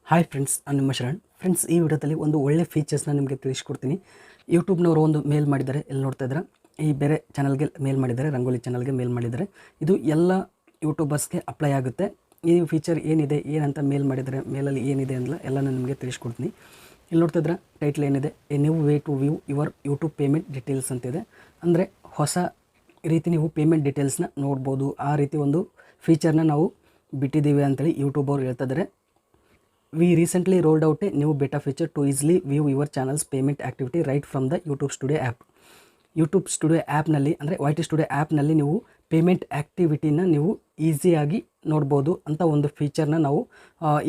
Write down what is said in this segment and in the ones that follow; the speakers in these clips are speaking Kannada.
ಹಾಯ್ ಫ್ರೆಂಡ್ಸ್, ನಾನು ನಿಮ್ಮ ಶರಣ್. ಫ್ರೆಂಡ್ಸ್, ಈ ವಿಡಿಯೋದಲ್ಲಿ ಒಂದು ಒಳ್ಳೆ ಫೀಚರ್ಸ್ನ ನಿಮಗೆ ತಿಳಿಸ್ಕೊಡ್ತೀನಿ. ಯೂಟ್ಯೂಬ್ನವರು ಒಂದು ಮೇಲ್ ಮಾಡಿದ್ದಾರೆ, ಎಲ್ಲಿ ನೋಡ್ತಾ ಇದ್ದಾರೆ, ಈ ಬೇರೆ ಚಾನಲ್ಗೆ ಮೇಲ್ ಮಾಡಿದ್ದಾರೆ, ರಂಗೋಲಿ ಚಾನಲ್ಗೆ ಮೇಲ್ ಮಾಡಿದ್ದಾರೆ. ಇದು ಎಲ್ಲ ಯೂಟ್ಯೂಬರ್ಸ್ಗೆ ಅಪ್ಲೈ ಆಗುತ್ತೆ. ಈ ಫೀಚರ್ ಏನಿದೆ, ಏನಂತ ಮೇಲ್ ಮಾಡಿದ್ದಾರೆ, ಮೇಲಲ್ಲಿ ಏನಿದೆ ಅಂತ ಎಲ್ಲನೂ ನಿಮಗೆ ತಿಳಿಸ್ಕೊಡ್ತೀನಿ. ಇಲ್ಲಿ ನೋಡ್ತಾ ಇದ್ರೆ ಟೈಟ್ಲ್ ಏನಿದೆ, a new way to view your YouTube payment details ಅಂತಿದೆ. ಅಂದರೆ ಹೊಸ ರೀತಿ ನೀವು ಪೇಮೆಂಟ್ ಡೀಟೇಲ್ಸ್ನ ನೋಡ್ಬೋದು. ಆ ರೀತಿ ಒಂದು ಫೀಚರ್ನ ನಾವು ಬಿಟ್ಟಿದ್ದೀವಿ ಅಂತೇಳಿ ಯೂಟ್ಯೂಬ್ ಅವ್ರು ಹೇಳ್ತಾ ಇದ್ದಾರೆ. We recently rolled out a new beta feature to easily view your channel's payment activity right from the YouTube Studio app. YouTube studio ಆ್ಯಪ್ನಲ್ಲಿ ಅಂದರೆ YT ಸ್ಟುಡಿಯೋ ಆ್ಯಪ್ನಲ್ಲಿ ನೀವು ಪೇಮೆಂಟ್ ಆ್ಯಕ್ಟಿವಿಟಿನ ನೀವು ಈಸಿಯಾಗಿ ನೋಡ್ಬೋದು ಅಂತ ಒಂದು ಫೀಚರ್ನ ನಾವು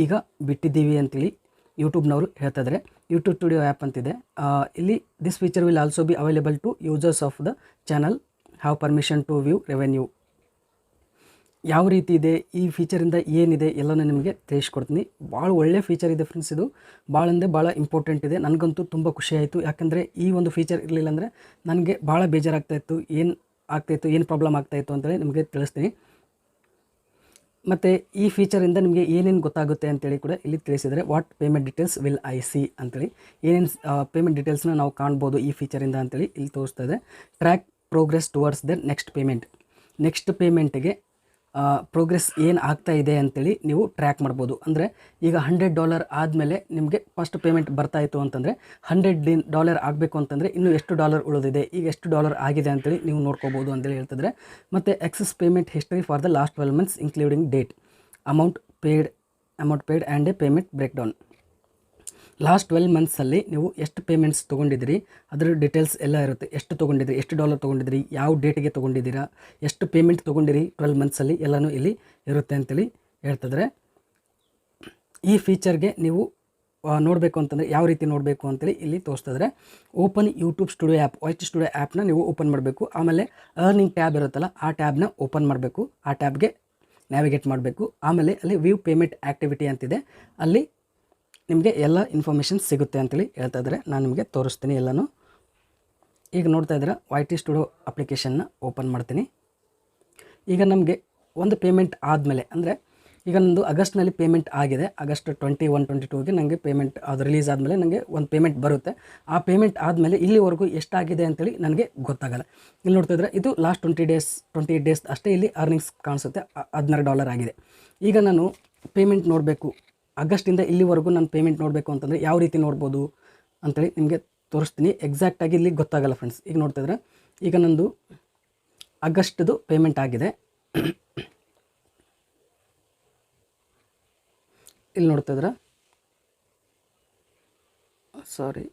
ಈಗ ಬಿಟ್ಟಿದ್ದೀವಿ ಅಂತೇಳಿ ಯೂಟ್ಯೂಬ್ನವರು ಹೇಳ್ತಾ ಇದ್ದಾರೆ. ಯೂಟ್ಯೂಬ್ ಸ್ಟುಡಿಯೋ ಆ್ಯಪ್ ಅಂತಿದೆ. ಇಲ್ಲಿ this feature will also be available to users of the channel have permission to view revenue. ಯಾವ ರೀತಿ ಇದೆ, ಈ ಫೀಚರಿಂದ ಏನಿದೆ ಎಲ್ಲನೂ ನಿಮಗೆ ತಿಳಿಸ್ಕೊಡ್ತೀನಿ. ಭಾಳ ಒಳ್ಳೆ ಫೀಚರ್ ಇದೆ ಫ್ರೆಂಡ್ಸ್. ಇದು ಭಾಳ ಅಂದರೆ ಭಾಳ ಇಂಪಾರ್ಟೆಂಟ್ ಇದೆ. ನನಗಂತೂ ತುಂಬ ಖುಷಿ ಆಯಿತು. ಯಾಕಂದರೆ ಈ ಒಂದು ಫೀಚರ್ ಇರಲಿಲ್ಲ ಅಂದರೆ ನನಗೆ ಭಾಳ ಬೇಜಾರಾಗ್ತಾಯಿತ್ತು. ಏನು ಆಗ್ತಾಯಿತ್ತು, ಏನು ಪ್ರಾಬ್ಲಮ್ ಆಗ್ತಾಯಿತ್ತು ಅಂತೇಳಿ ನಿಮಗೆ ತಿಳಿಸ್ತೀನಿ. ಮತ್ತು ಈ ಫೀಚರಿಂದ ನಿಮಗೆ ಏನೇನು ಗೊತ್ತಾಗುತ್ತೆ ಅಂತೇಳಿ ಕೂಡ ಇಲ್ಲಿ ತಿಳಿಸಿದರೆ, what payment details will I C ಅಂತೇಳಿ ಏನೇನು ಪೇಮೆಂಟ್ ಡೀಟೇಲ್ಸ್ನ ನಾವು ಕಾಣ್ಬೋದು ಈ ಫೀಚರಿಂದ ಅಂತೇಳಿ ಇಲ್ಲಿ ತೋರಿಸ್ತಾ ಇದೆ. Track progress towards the next ಪೇಮೆಂಟಿಗೆ ಪ್ರೋಗ್ರೆಸ್ ಏನು ಆಗ್ತಾ ಇದೆ ಅಂತೇಳಿ ನೀವು ಟ್ರ್ಯಾಕ್ ಮಾಡ್ಬೋದು. ಅಂದರೆ ಈಗ $100 ಆದಮೇಲೆ ನಿಮಗೆ ಫಸ್ಟ್ ಪೇಮೆಂಟ್ ಬರ್ತಾಯಿತ್ತು ಅಂತಂದರೆ $100 ಆಗಬೇಕು ಅಂತಂದರೆ ಇನ್ನೂ ಎಷ್ಟು ಡಾಲರ್ ಉಳಿದಿದೆ, ಈಗ ಎಷ್ಟು ಡಾಲರ್ ಆಗಿದೆ ಅಂತೇಳಿ ನೀವು ನೋಡ್ಕೋಬೋದು ಅಂತೇಳಿ ಹೇಳ್ತಿದ್ರೆ. ಮತ್ತು access payment history for the last 12 months including date, amount paid and a payment breakdown. Last 12 monthsಲ್ಲಿ ನೀವು ಎಷ್ಟು ಪೇಮೆಂಟ್ಸ್ ತೊಗೊಂಡಿದ್ದೀರಿ ಅದರ ಡೀಟೇಲ್ಸ್ ಎಲ್ಲ ಇರುತ್ತೆ. ಎಷ್ಟು ತೊಗೊಂಡಿದ್ದೀರಿ, ಎಷ್ಟು ಡಾಲರ್ ತೊಗೊಂಡಿದ್ದೀರಿ, ಯಾವ ಡೇಟಿಗೆ ತೊಗೊಂಡಿದ್ದೀರಾ, ಎಷ್ಟು ಪೇಮೆಂಟ್ ತೊಗೊಂಡಿರಿ 12 monthsಲ್ಲಿ ಎಲ್ಲನೂ ಇಲ್ಲಿ ಇರುತ್ತೆ ಅಂತೇಳಿ ಹೇಳ್ತಿದ್ರೆ. ಈ ಫೀಚರ್ಗೆ ನೀವು ನೋಡಬೇಕು ಅಂತಂದರೆ ಯಾವ ರೀತಿ ನೋಡಬೇಕು ಅಂತೇಳಿ ಇಲ್ಲಿ ತೋರಿಸ್ತಿದ್ರೆ. Open YouTube studio app, YT studio ಆ್ಯಪ್ನ ನೀವು ಓಪನ್ ಮಾಡಬೇಕು. ಆಮೇಲೆ ಅರ್ನಿಂಗ್ ಟ್ಯಾಬ್ ಇರುತ್ತಲ್ಲ, ಆ ಟ್ಯಾಬ್ನ ಓಪನ್ ಮಾಡಬೇಕು. ಆ ಟ್ಯಾಬ್ಗೆ ನ್ಯಾವಿಗೇಟ್ ಮಾಡಬೇಕು. ಆಮೇಲೆ ಅಲ್ಲಿ ವ್ಯೂ ಪೇಮೆಂಟ್ ಆ್ಯಕ್ಟಿವಿಟಿ ಅಂತಿದೆ, ಅಲ್ಲಿ ನಿಮಗೆ ಎಲ್ಲ ಇನ್ಫಾರ್ಮೇಷನ್ ಸಿಗುತ್ತೆ ಅಂತೇಳಿ ಹೇಳ್ತಾ ಇದ್ದಾರೆ. ನಾನು ನಿಮಗೆ ತೋರಿಸ್ತೀನಿ ಎಲ್ಲನೂ. ಈಗ ನೋಡ್ತಾ ಇದ್ದೀರಾ YT ಸ್ಟುಡಿಯೋ ಅಪ್ಲಿಕೇಶನ್ನ ಓಪನ್ ಮಾಡ್ತೀನಿ. ಈಗ ನಮಗೆ ಒಂದು ಪೇಮೆಂಟ್ ಆದಮೇಲೆ, ಅಂದರೆ ಈಗ ನಂದು ಆಗಸ್ಟ್ನಲ್ಲಿ ಪೇಮೆಂಟ್ ಆಗಿದೆ. ಆಗಸ್ಟ್ 21, 22ಗೆ ನನಗೆ ಪೇಮೆಂಟ್ ಅದು ರಿಲೀಸ್ ಆದಮೇಲೆ ನನಗೆ ಒಂದು ಪೇಮೆಂಟ್ ಬರುತ್ತೆ. ಆ ಪೇಮೆಂಟ್ ಆದಮೇಲೆ ಇಲ್ಲಿವರೆಗೂ ಎಷ್ಟಾಗಿದೆ ಅಂತೇಳಿ ನನಗೆ ಗೊತ್ತಾಗಲ್ಲ. ಇಲ್ಲಿ ನೋಡ್ತಾ ಇದ್ರೆ ಇದು ಲಾಸ್ಟ್ 28 ಡೇಸ್ ಅಷ್ಟೇ ಇಲ್ಲಿ ಅರ್ನಿಂಗ್ಸ್ ಕಾಣಿಸುತ್ತೆ. $16 ಆಗಿದೆ. ಈಗ ನಾನು ಪೇಮೆಂಟ್ ನೋಡಬೇಕು, ಆಗಸ್ಟಿಂದ ಇಲ್ಲಿವರೆಗೂ ನಾನು ಪೇಮೆಂಟ್ ನೋಡಬೇಕು ಅಂತಂದರೆ ಯಾವ ರೀತಿ ನೋಡ್ಬೋದು ಅಂತೇಳಿ ನಿಮಗೆ ತೋರಿಸ್ತೀನಿ. ಎಕ್ಸಾಕ್ಟಾಗಿ ಇಲ್ಲಿ ಗೊತ್ತಾಗಲ್ಲ ಫ್ರೆಂಡ್ಸ್. ಈಗ ನೋಡ್ತಿದ್ರೆ ಈಗ ನಂದು ಆಗಸ್ಟ್ದು ಪೇಮೆಂಟ್ ಆಗಿದೆ. ಇಲ್ಲಿ ನೋಡ್ತಿದ್ರೆ ಸಾರಿ,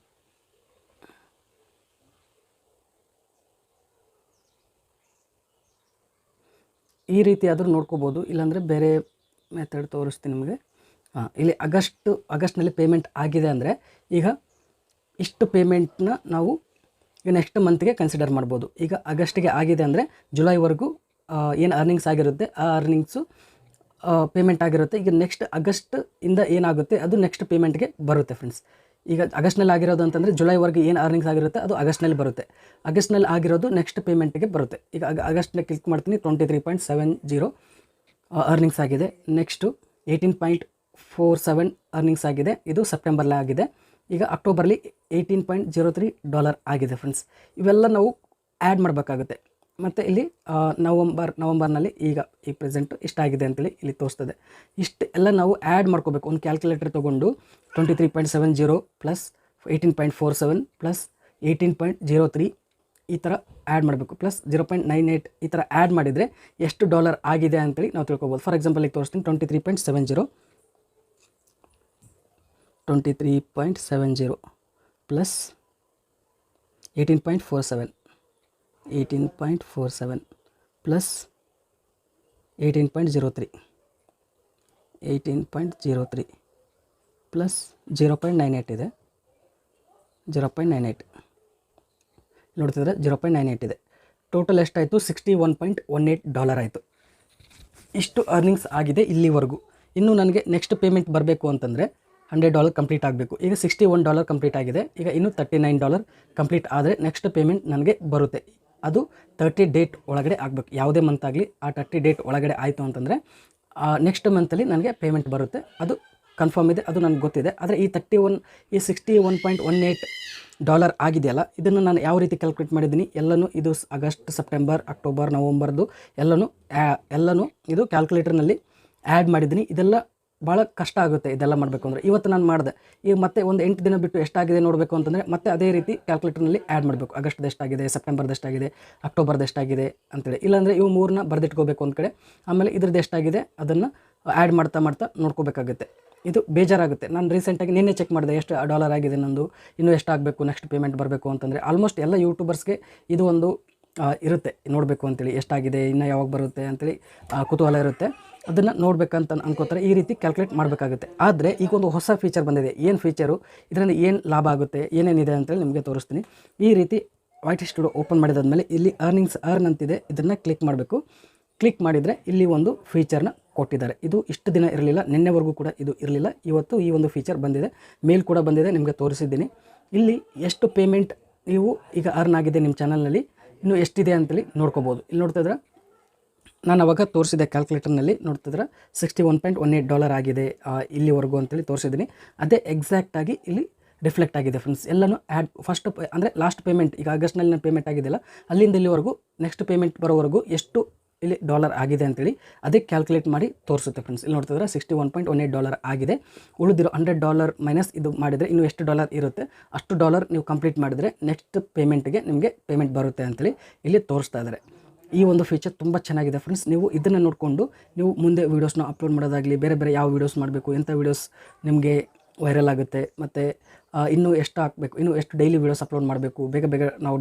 ಈ ರೀತಿ ಆದರೂ ನೋಡ್ಕೋಬೋದು, ಇಲ್ಲಾಂದರೆ ಬೇರೆ ಮೆಥಡ್ ತೋರಿಸ್ತೀನಿ ನಿಮಗೆ. ಇಲ್ಲಿ ಆಗಸ್ಟ್ನಲ್ಲಿ ಪೇಮೆಂಟ್ ಆಗಿದೆ ಅಂದರೆ ಈಗ ಇಷ್ಟು ಪೇಮೆಂಟ್ನ ನಾವು ಈಗ ನೆಕ್ಸ್ಟ್ ಮಂತ್ಗೆ ಕನ್ಸಿಡರ್ ಮಾಡ್ಬೋದು. ಈಗ ಆಗಸ್ಟಿಗೆ ಆಗಿದೆ ಅಂದರೆ ಜುಲೈವರೆಗೂ ಏನು ಅರ್ನಿಂಗ್ಸ್ ಆಗಿರುತ್ತೆ ಆ ಅರ್ನಿಂಗ್ಸು ಪೇಮೆಂಟ್ ಆಗಿರುತ್ತೆ. ಈಗ ನೆಕ್ಸ್ಟ್ ಆಗಸ್ಟ್ ಇಂದ ಏನಾಗುತ್ತೆ ಅದು ನೆಕ್ಸ್ಟ್ ಪೇಮೆಂಟ್ಗೆ ಬರುತ್ತೆ ಫ್ರೆಂಡ್ಸ್. ಈಗ ಆಗಸ್ಟ್ನಲ್ಲಿ ಆಗಿರೋದು ಅಂತಂದರೆ ಜುಲೈವರೆಗೆ ಏನು ಅರ್ನಿಂಗ್ಸ್ ಆಗಿರುತ್ತೆ ಅದು ಆಗಸ್ಟ್ನಲ್ಲಿ ಬರುತ್ತೆ. ಆಗಸ್ಟ್ನಲ್ಲಿ ಆಗಿರೋದು ನೆಕ್ಸ್ಟ್ ಪೇಮೆಂಟ್ಗೆ ಬರುತ್ತೆ. ಈಗ ಆಗಸ್ಟ್ನ ಕ್ಲಿಕ್ ಮಾಡ್ತೀನಿ. 23.70 ಅರ್ನಿಂಗ್ಸ್ ಆಗಿದೆ. ನೆಕ್ಸ್ಟು 18.47 ಅರ್ನಿಂಗ್ಸ್ ಆಗಿದೆ. ಇದು ಸೆಪ್ಟೆಂಬರ್ಲಿ ಆಗಿದೆ. ಈಗ ಅಕ್ಟೋಬರ್ಲಿ $18.03 ಆಗಿದೆ ಫ್ರೆಂಡ್ಸ್. ಇವೆಲ್ಲ ನಾವು ಆ್ಯಡ್ ಮಾಡಬೇಕಾಗುತ್ತೆ. ಮತ್ತು ಇಲ್ಲಿ ನವಂಬರ್ನಲ್ಲಿ ಈಗ ಈ ಪ್ರೆಸೆಂಟ್ ಇಷ್ಟಾಗಿದೆ ಅಂತೇಳಿ ಇಲ್ಲಿ ತೋರಿಸ್ತದೆ. ಇಷ್ಟು ಎಲ್ಲ ನಾವು ಆ್ಯಡ್ ಮಾಡ್ಕೋಬೇಕು. ಒಂದು ಕ್ಯಾಲ್ಕುಲೇಟರ್ ತೊಗೊಂಡು 23.70 ಪ್ಲಸ್ 18.47 ಪ್ಲಸ್ 18.03 ಈ ಥರ ಆ್ಯಡ್ ಮಾಡಬೇಕು. ಪ್ಲಸ್ 0.98 ಈ ಥರ ಆ್ಯಡ್ ಮಾಡಿದರೆ ಎಷ್ಟು ಡಾಲರ್ ಆಗಿದೆ ಅಂತೇಳಿ ನಾವು ತಿಳ್ಕೊಬೋದು. ಫಾರ್ ಎಕ್ಸಾಂಪಲ್ ಈಗ ತೋರಿಸ್ತೀನಿ. 23.70 ಪ್ಲಸ್ 18.47 ಪ್ಲಸ್ 18.03 ಪ್ಲಸ್ 0.98 ಇದೆ. 0.98 ನೋಡ್ತಿದ್ರೆ 0.98 ಇದೆ. ಟೋಟಲ್ ಎಷ್ಟಾಯಿತು? $61.18 ಆಯಿತು. ಇಷ್ಟು ಅರ್ನಿಂಗ್ಸ್ ಆಗಿದೆ ಇಲ್ಲಿವರೆಗೂ. ಇನ್ನು ನನಗೆ ನೆಕ್ಸ್ಟ್ ಪೇಮೆಂಟ್ ಬರಬೇಕು ಅಂತಂದರೆ $100 ಕಂಪ್ಲೀಟ್ ಆಗಬೇಕು. ಈಗ $61 ಕಂಪ್ಲೀಟ್ ಆಗಿದೆ. ಈಗ ಇನ್ನೂ $39 ಕಂಪ್ಲೀಟ್ ಆದರೆ ನೆಕ್ಸ್ಟ್ ಪೇಮೆಂಟ್ ನನಗೆ ಬರುತ್ತೆ. ಅದು 30 ಡೇಟ್ ಒಳಗಡೆ ಆಗಬೇಕು. ಯಾವುದೇ ಮಂತ್ ಆಗಲಿ ಆ 30 ಡೇಟ್ ಒಳಗಡೆ ಆಯಿತು ಅಂತಂದರೆ ನೆಕ್ಸ್ಟ್ ಮಂತಲ್ಲಿ ನನಗೆ ಪೇಮೆಂಟ್ ಬರುತ್ತೆ. ಅದು ಕನ್ಫರ್ಮ್ ಇದೆ, ಅದು ನನಗೆ ಗೊತ್ತಿದೆ. ಆದರೆ ಈ $61.18 ಆಗಿದೆಯಲ್ಲ, ಇದನ್ನು ನಾನು ಯಾವ ರೀತಿ ಕ್ಯಾಲ್ಕುಲೇಟ್ ಮಾಡಿದ್ದೀನಿ ಎಲ್ಲನೂ ಇದು ಆಗಸ್ಟ್, ಸೆಪ್ಟೆಂಬರ್, ಅಕ್ಟೋಬರ್, ನವಂಬರ್ದು ಎಲ್ಲನೂ ಇದು ಕ್ಯಾಲ್ಕುಲೇಟರ್ನಲ್ಲಿ ಆ್ಯಡ್ ಮಾಡಿದ್ದೀನಿ. ಇದೆಲ್ಲ ಭಾಳ ಕಷ್ಟ ಆಗುತ್ತೆ ಇದೆಲ್ಲ ಮಾಡಬೇಕು ಅಂದರೆ. ಇವತ್ತು ನಾನು ಮಾಡಿದೆ, ಈಗ ಮತ್ತೆ ಒಂದು 8 ದಿನ ಬಿಟ್ಟು ಎಷ್ಟಾಗಿದೆ ನೋಡಬೇಕು ಅಂತಂದರೆ ಮತ್ತೆ ಅದೇ ರೀತಿ ಕ್ಯಾಲ್ಕುಲೇಟರ್ನಲ್ಲಿ ಆ್ಯಡ್ ಮಾಡಬೇಕು. ಆಗಸ್ಟ್ದು ಎಷ್ಟಾಗಿದೆ, ಸೆಪ್ಟೆಂಬರ್ದು ಎಷ್ಟಾಗಿದೆ, ಅಕ್ಟೋಬರ್ದು ಎಷ್ಟಾಗಿದೆ ಅಂತೇಳಿ. ಇಲ್ಲಾಂದರೆ ಇವು 3ನ ಬರೆದಿಟ್ಕೋಬೇಕು ಒಂದು ಕಡೆ, ಆಮೇಲೆ ಇದ್ರದ್ದು ಎಷ್ಟಾಗಿದೆ ಅದನ್ನು ಆ್ಯಡ್ ಮಾಡ್ತಾ ನೋಡ್ಕೋಬೇಕಾಗುತ್ತೆ. ಇದು ಬೇಜಾರಾಗುತ್ತೆ. ನಾನು ರೀಸೆಂಟಾಗಿ ನಿನ್ನೆ ಚೆಕ್ ಮಾಡಿದೆ ಎಷ್ಟು $1 ಆಗಿದೆ ನಂದು, ಇನ್ನೂ ಎಷ್ಟಾಗಬೇಕು, ನೆಕ್ಸ್ಟ್ ಪೇಮೆಂಟ್ ಬರಬೇಕು ಅಂತಂದರೆ. ಆಲ್ಮೋಸ್ಟ್ ಎಲ್ಲ ಯೂಟ್ಯೂಬರ್ಸ್ಗೆ ಇದು ಒಂದು ಇರುತ್ತೆ, ನೋಡಬೇಕು ಅಂತೇಳಿ ಎಷ್ಟಾಗಿದೆ, ಇನ್ನೂ ಯಾವಾಗ ಬರುತ್ತೆ ಅಂತೇಳಿ ಕುತೂಹಲ ಇರುತ್ತೆ. ಅದನ್ನು ನೋಡಬೇಕಂತ ಅನ್ಕೋತಾರೆ, ಈ ರೀತಿ ಕ್ಯಾಲ್ಕುಲೇಟ್ ಮಾಡಬೇಕಾಗುತ್ತೆ. ಆದರೆ ಈಗ ಒಂದು ಹೊಸ ಫೀಚರ್ ಬಂದಿದೆ. ಏನು ಫೀಚರು, ಇದರಿಂದ ಏನು ಲಾಭ ಆಗುತ್ತೆ, ಏನೇನಿದೆ ಅಂತೇಳಿ ನಿಮಗೆ ತೋರಿಸ್ತೀನಿ. ಈ ರೀತಿ YT ಸ್ಟುಡಿಯೋ ಓಪನ್ ಮಾಡಿದಾದ್ಮೇಲೆ ಇಲ್ಲಿ ಅರ್ನ್ ಅಂತಿದೆ, ಇದನ್ನು ಕ್ಲಿಕ್ ಮಾಡಬೇಕು. ಕ್ಲಿಕ್ ಮಾಡಿದರೆ ಇಲ್ಲಿ ಒಂದು ಫೀಚರ್ನ ಕೊಟ್ಟಿದ್ದಾರೆ. ಇದು ಇಷ್ಟು ದಿನ ಇರಲಿಲ್ಲ, ನಿನ್ನೆವರೆಗೂ ಕೂಡ ಇದು ಇರಲಿಲ್ಲ. ಇವತ್ತು ಈ ಒಂದು ಫೀಚರ್ ಬಂದಿದೆ, ಮೇಲ್ ಕೂಡ ಬಂದಿದೆ, ನಿಮಗೆ ತೋರಿಸಿದ್ದೀನಿ. ಇಲ್ಲಿ ಎಷ್ಟು ಪೇಮೆಂಟ್ ನೀವು ಈಗ ಅರ್ನ್ ಆಗಿದೆ ನಿಮ್ಮ ಚಾನಲ್ನಲ್ಲಿ, ಇನ್ನು ಎಷ್ಟಿದೆ ಅಂತೇಳಿ ನೋಡ್ಕೋಬೋದು. ಇಲ್ಲಿ ನೋಡ್ತಿದ್ರೆ ನಾನು ಅವಾಗ ತೋರಿಸಿದೆ ಕ್ಯಾಲ್ಕುಲೇಟರ್ನಲ್ಲಿ, ನೋಡ್ತಿದ್ರೆ $61.18 ಆಗಿದೆ ಇಲ್ಲಿವರೆಗೂ ಅಂತೇಳಿ ತೋರಿಸಿದ್ದೀನಿ. ಅದೇ ಎಕ್ಸಾಕ್ಟಾಗಿ ಇಲ್ಲಿ ರಿಫ್ಲೆಕ್ಟ್ ಆಗಿದೆ ಫ್ರೆಂಡ್ಸ್. ಎಲ್ಲನೂ ಆ್ಯಡ್ ಫಸ್ಟ್ ಅಂದರೆ ಲಾಸ್ಟ್ ಪೇಮೆಂಟ್, ಈಗ ಆಗಸ್ಟ್ನಲ್ಲಿ ನಾನು ಪೇಮೆಂಟ್ ಆಗಿದೆಯಲ್ಲ, ಅಲ್ಲಿಂದ ಇಲ್ಲಿವರೆಗೂ ನೆಕ್ಸ್ಟ್ ಪೇಮೆಂಟ್ ಬರೋವರೆಗೂ ಎಷ್ಟು ಇಲ್ಲಿ $1 ಆಗಿದೆ ಅಂತೇಳಿ ಅದೇ ಕ್ಯಾಲ್ಕುಲೇಟ್ ಮಾಡಿ ತೋರಿಸುತ್ತೆ ಫ್ರೆಂಡ್ಸ್. ಇಲ್ಲಿ ನೋಡ್ತಿದ್ರೆ $61.18 ಆಗಿದೆ. ಉಳಿದಿರೋ $100 ಮೈನಸ್ ಇದು ಮಾಡಿದರೆ ಇನ್ನೂ ಎಷ್ಟು $1 ಇರುತ್ತೆ, ಅಷ್ಟು $1 ನೀವು ಕಂಪ್ಲೀಟ್ ಮಾಡಿದರೆ ನೆಕ್ಸ್ಟ್ ಪೇಮೆಂಟ್ಗೆ ನಿಮಗೆ ಪೇಮೆಂಟ್ ಬರುತ್ತೆ ಅಂತೇಳಿ ಇಲ್ಲಿ ತೋರಿಸ್ತಾ ಇದ್ದಾರೆ. ಈ ಒಂದು ಫೀಚರ್ ತುಂಬ ಚೆನ್ನಾಗಿದೆ ಫ್ರೆಂಡ್ಸ್. ನೀವು ಇದನ್ನು ನೋಡಿಕೊಂಡು ನೀವು ಮುಂದೆ ವೀಡಿಯೋಸ್ನ ಅಪ್ಲೋಡ್ ಮಾಡೋದಾಗಲಿ, ಬೇರೆ ಯಾವ ವೀಡಿಯೋಸ್ ಮಾಡಬೇಕು, ಎಂಥ ವೀಡಿಯೋಸ್ ನಿಮಗೆ ವೈರಲ್ ಆಗುತ್ತೆ, ಮತ್ತು ಇನ್ನೂ ಎಷ್ಟು ಹಾಕಬೇಕು, ಇನ್ನೂ ಎಷ್ಟು ಡೈಲಿ ವೀಡಿಯೋಸ್ ಅಪ್ಲೋಡ್ ಮಾಡಬೇಕು, ಬೇಗ ನಾವು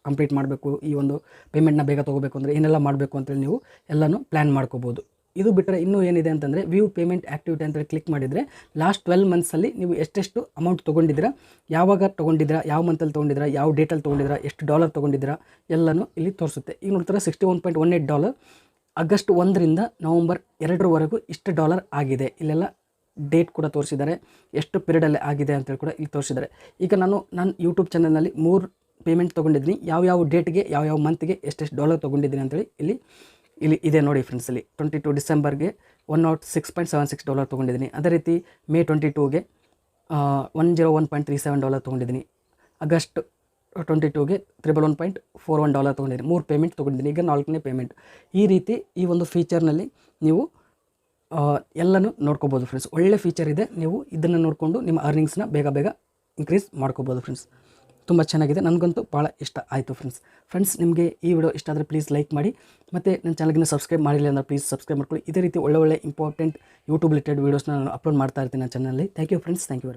ಕಂಪ್ಲೀಟ್ ಮಾಡಬೇಕು, ಈ ಒಂದು ಪೇಮೆಂಟ್ನ ಬೇಗ ತೊಗೋಬೇಕು ಅಂದರೆ ಏನೆಲ್ಲ ಮಾಡಬೇಕು ಅಂತೇಳಿ ನೀವು ಎಲ್ಲನೂ ಪ್ಲ್ಯಾನ್ ಮಾಡ್ಕೋಬೋದು. ಇದು ಬಿಟ್ಟರೆ ಇನ್ನೂ ಏನಿದೆ ಅಂತಂದರೆ ವ್ಯೂ ಪೇಮೆಂಟ್ ಆ್ಯಕ್ಟಿವಿಟಿ ಅಂತೇಳಿ ಕ್ಲಿಕ್ ಮಾಡಿದರೆ ಲಾಸ್ಟ್ 12 ಮಂತ್ಸಲ್ಲಿ ನೀವು ಎಷ್ಟೆಷ್ಟು ಅಮೌಂಟ್ ತೊಗೊಂಡಿದ್ದೀರಾ, ಯಾವಾಗ ತೊಗೊಂಡಿದ್ದೀರಾ, ಯಾವ ಮಂತಲ್ಲಿ ತೊಗೊಂಡಿದ್ದೀರಾ, ಯಾವ ಡೇಟಲ್ಲಿ ತೊಗೊಂಡಿದ್ದೀರಾ, ಎಷ್ಟು $1 ತೊಗೊಂಡಿದ್ದೀರಾ ಎಲ್ಲನೂ ಇಲ್ಲಿ ತೋರಿಸುತ್ತೆ. ಈಗ ನೋಡ್ತಾರೆ $61.18 ಆಗಸ್ಟ್ 1ರಿಂದ ನವಂಬರ್ 2ರವರೆಗೂ ಇಷ್ಟು $1 ಆಗಿದೆ. ಇಲ್ಲೆಲ್ಲ ಡೇಟ್ ಕೂಡ ತೋರಿಸಿದ್ದಾರೆ, ಎಷ್ಟು ಪೀರಿಯಡಲ್ಲಿ ಆಗಿದೆ ಅಂತೇಳಿ ಕೂಡ ಇಲ್ಲಿ ತೋರಿಸಿದ್ದಾರೆ. ಈಗ ನಾನು ಯೂಟ್ಯೂಬ್ ಚಾನಲ್ನಲ್ಲಿ 3 ಪೇಮೆಂಟ್ ತೊಗೊಂಡಿದ್ದೀನಿ, ಯಾವ ಡೇಟ್ಗೆ ಯಾವ ಮಂತ್ಗೆ ಎಷ್ಟೆಷ್ಟು $1 ತೊಗೊಂಡಿದ್ದೀನಿ ಅಂತೇಳಿ ಇಲ್ಲಿ ಇದೆ ನೋಡಿ ಫ್ರೆಂಡ್ಸ್. ಇಲ್ಲಿ 22 ಡಿಸೆಂಬರ್ಗೆ $106.76 ತೊಗೊಂಡಿದ್ದೀನಿ. ಅದೇ ರೀತಿ ಮೇ 22ಗೆ $101.37 ತೊಗೊಂಡಿದ್ದೀನಿ. ಆಗಸ್ಟ್ 22ಗೆ $111.41 ತೊಗೊಂಡಿದ್ದೀನಿ. 3 ಪೇಮೆಂಟ್ ತೊಗೊಂಡಿದ್ದೀನಿ. ಈಗ 4ನೇ ಪೇಮೆಂಟ್. ಈ ರೀತಿ ಈ ಒಂದು ಫೀಚರ್ನಲ್ಲಿ ನೀವು ಎಲ್ಲನೂ ನೋಡ್ಕೋಬೋದು ಫ್ರೆಂಡ್ಸ್. ಒಳ್ಳೆ ಫೀಚರ್ ಇದೆ, ನೀವು ಇದನ್ನು ನೋಡಿಕೊಂಡು ನಿಮ್ಮ ಅರ್ನಿಂಗ್ಸ್ನ ಬೇಗ ಇನ್ಕ್ರೀಸ್ ಮಾಡ್ಕೋಬೋದು ಫ್ರೆಂಡ್ಸ್. ತುಂಬ ಚೆನ್ನಾಗಿದೆ, ನನಗಂತೂ ಭಾಳ ಇಷ್ಟ ಆಯಿತು ಫ್ರೆಂಡ್ಸ್. ನಿಮಗೆ ಈ ವಿಡಿಯೋ ಇಷ್ಟ ಆದರೆ ಪ್ಲೀಸ್ ಲೈಕ್ ಮಾಡಿ, ಮತ್ತು ನನ್ನ ಚಾನಲ್ಗೆ ಸಬ್ಸ್ಕ್ರೈಬ್ ಮಾಡಿಲ್ಲ ಅಂದರೆ ಪ್ಲೀಸ್ ಸಬ್ಸ್ಕ್ರೈಬ್ ಮಾಡ್ಕೊಳ್ಳಿ. ಇದೇ ರೀತಿ ಒಳ್ಳೆ ಇಂಪಾರ್ಟೆಂಟ್ ಯೂಟ್ಯೂಬ್ ರಿಲೇಟೆಡ್ ವೀಡಿಯೋಸ್ನ ನಾನು ಅಪ್ಲೋಡ್ ಮಾಡ್ತಾ ಇರ್ತೀನಿ ನನ್ನ ಚಾನಲಲ್ಲಿ. Thank you friends, thank you.